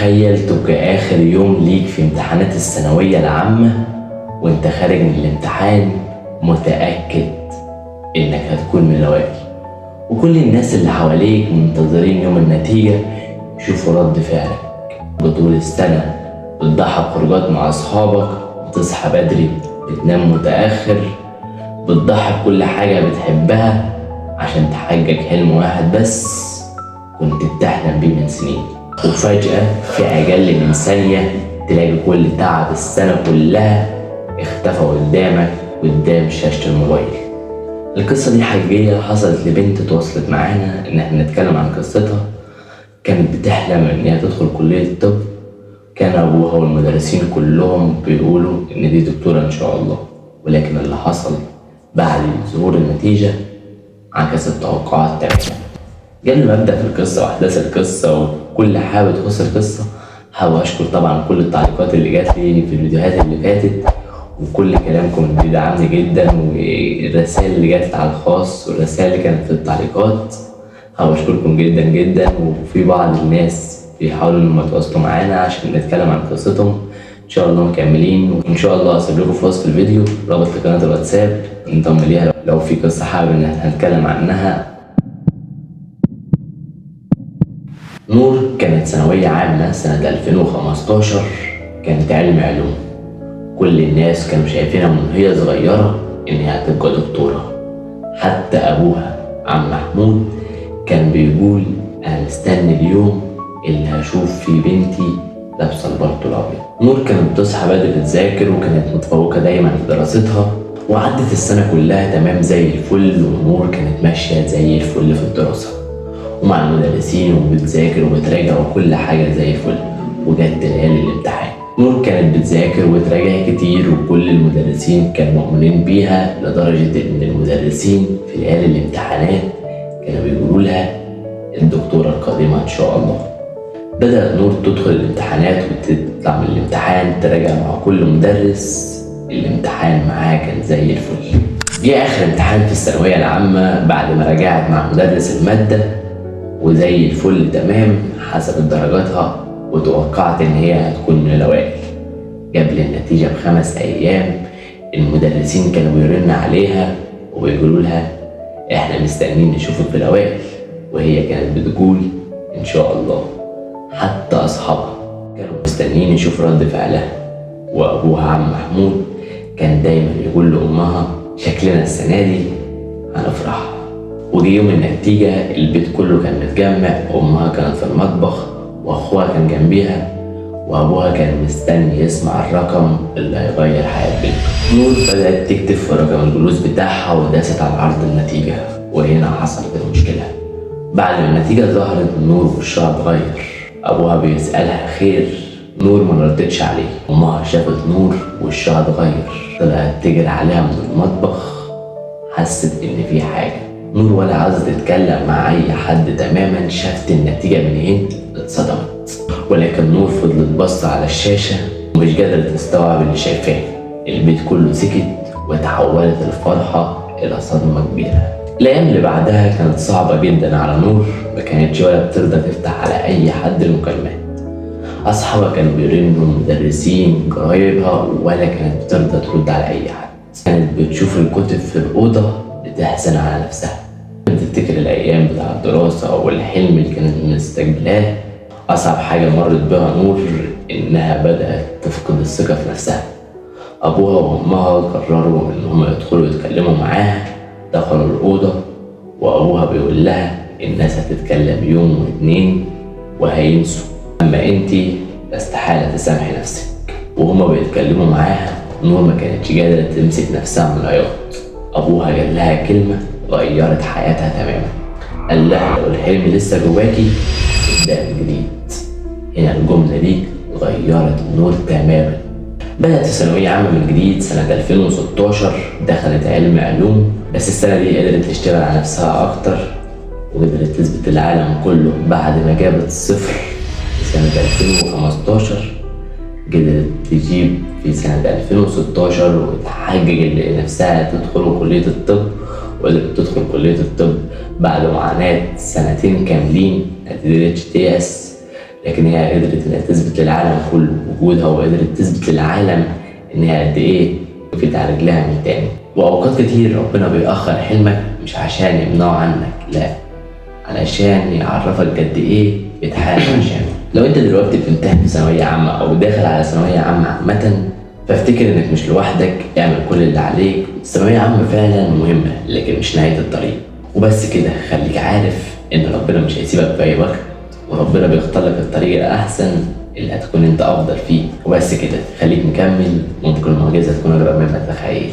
تخيل تبقى آخر يوم ليك في امتحانات الثانوية العامة وانت خارج من الامتحان متأكد انك هتكون من الأوائل، وكل الناس اللي حواليك منتظرين يوم النتيجة يشوفوا رد فعلك. بطول السنة بتضحي بخروجات مع أصحابك، بتصحى بدري، بتنام متأخر، بتضحي بكل حاجة بتحبها عشان تحقق حلم واحد بس كنت بتحلم بيه من سنين، وفجأة في أقل من ثانية تلاقي كل تعب السنة كلها اختفى قدام شاشة الموبايل. القصة دي حقيقية حصلت لبنت تواصلت معانا إن احنا نتكلم عن قصتها. كانت بتحلم إن هي تدخل كلية الطب، كان أبوها والمدرسين كلهم بيقولوا إن دي دكتورة إن شاء الله، ولكن اللي حصل بعد ظهور النتيجة عكس التوقعات تماما. قبل ما أبدأ في القصة وأحداث القصة وكل حاجة تخص القصة، حابب أشكر طبعا كل التعليقات اللي جات لي في الفيديوهات اللي فاتت، وكل كلامكم اللي بيدعمني جدا، والرسائل اللي جات على الخاص والرسائل اللي كانت في التعليقات. حابب أشكركم جدا جدا. وفي بعض الناس بيحاولوا إنهم يتواصلوا معانا عشان نتكلم عن قصتهم، إن شاء الله مكملين، وإن شاء الله هسيب لكم في وصف الفيديو رابط لقناة الواتساب انضم ليها لو في قصة حابب إن احنا هنتكلم عنها. نور كانت ثانوية عامة سنة 2015، كانت علم علوم. كل الناس كانوا شايفينها من هي صغيرة إن هي هتبقى دكتورة، حتى أبوها عم محمود كان بيقول أنا مستني اليوم اللي هشوف فيه بنتي لابسة البلطو الأبيض. نور كانت بتصحى بدري تذاكر، وكانت متفوقة دايما في دراستها، وعدت السنة كلها تمام زي الفل، ونور كانت ماشية زي الفل في الدراسة ومع المدرسين وبتذاكر وبتراجع وكل حاجة زي الفل. وجت ليالي الامتحان، نور كانت بتذاكر وتراجع كتير، وكل المدرسين كانوا مؤمنين بيها لدرجة إن المدرسين في ليالي الامتحانات كانوا بيقولوا لها الدكتورة القادمة إن شاء الله. بدأت نور تدخل الامتحانات وتطلع من الامتحان تراجع مع كل مدرس. الامتحان معاه كان زي الفل. جه آخر امتحان في الثانوية العامة بعد ما راجعت مع مدرس المادة وزي الفل تمام حسب درجاتها، وتوقعت إن هي هتكون من الأوائل. قبل النتيجة ب5 أيام المدرسين كانوا بيرنوا عليها وبيقولوا لها إحنا مستنيين نشوفك في الأوائل، وهي كانت بتقول إن شاء الله. حتى أصحابها كانوا مستنيين يشوفوا رد فعلها، وأبوها عم محمود كان دايما يقول لأمها شكلنا السنة دي هنفرح. وجي يوم النتيجة البيت كله كان متجمع، وأمها كانت في المطبخ وأخوها كان جنبيها، وأبوها كان مستني يسمع الرقم اللي هيغير حياة بنته. نور بدأت تكتب في رقم الجلوس بتاعها وداست على عرض النتيجة، وهنا حصلت المشكلة. بعد ما النتيجة ظهرت نور وشها اتغير. أبوها بيسألها خير، نور ما ردتش عليه. أمها شافت نور وشها اتغير، طلعت تجري عليها من المطبخ، حست إن في حاجة. نور ولا عايزة تتكلم مع أي حد تماما، شافت النتيجة من هنا اتصدمت. ولكن نور فضلت بص على الشاشة ومش قادرة تستوعب اللي شايفاه. البيت كله سكت وتحولت الفرحة إلى صدمة كبيرة. الأيام اللي بعدها كانت صعبة جدا على نور، ما كانتش ولا بترضى تفتح على أي حد المكالمات. أصحابها كانوا بيرنوا، مدرسين، قرايبها، ولا كانت بترضى ترد على أي حد. كانت بتشوف الكتب في الأوضة بتحزن على نفسها، بتفتكر الأيام بتاع الدراسة والحلم اللي كانت مستقبلاه. أصعب حاجة مرت بها نور إنها بدأت تفقد الثقة في نفسها. أبوها وأمها قرروا إنهم يدخلوا يتكلموا معاها. دخلوا الأوضة وأبوها بيقول لها الناس هتتكلم يوم واتنين وهينسوا، أما أنتي استحالة تسامحي نفسك. وهما بيتكلموا معاها نور ما كانتش قادرة تمسك نفسها من العياط. أبوها قال لها كلمة غيرت حياتها تماما، قال لها لو الحلم لسه جواكي ابدأ من جديد. هنا الجملة دي غيرت نور تماما. بدأت الثانوية عامة من جديد سنة 2016، دخلت علم علوم، بس السنة دي قدرت تشتغل على نفسها أكتر وقدرت تثبت العالم كله. بعد ما جابت صفر في سنة 2015 قدرت تجيب في سنة 2016 وتحقق لنفسها تدخل كلية الطب. وقدرت تدخل كلية الطب بعد معاناة 2 سنين كاملين. مقدرتش تيأس لكن هي قدرت انها تثبت للعالم كله وجودها، وقدرت تثبت للعالم انها قد ايه وقفت على رجلها من تاني. واوقات كتير ربنا بيأخر حلمك مش عشان يمنعه عنك، لا، علشان يعرفك قد ايه بتحارب عشانه. لو انت دلوقتي بتمتحن ثانوية عامة او داخل على ثانوية عامة عامة، فافتكر انك مش لوحدك، اعمل كل اللي عليك. الثانوية عامة فعلا مهمة لكن مش نهاية الطريق. وبس كده، خليك عارف ان ربنا مش هيسيبك في اي وقت، وربنا بيختار لك الطريق الاحسن اللي هتكون انت افضل فيه. وبس كده، خليك مكمل، ممكن المعجزة تكون اقرب مما تتخيل.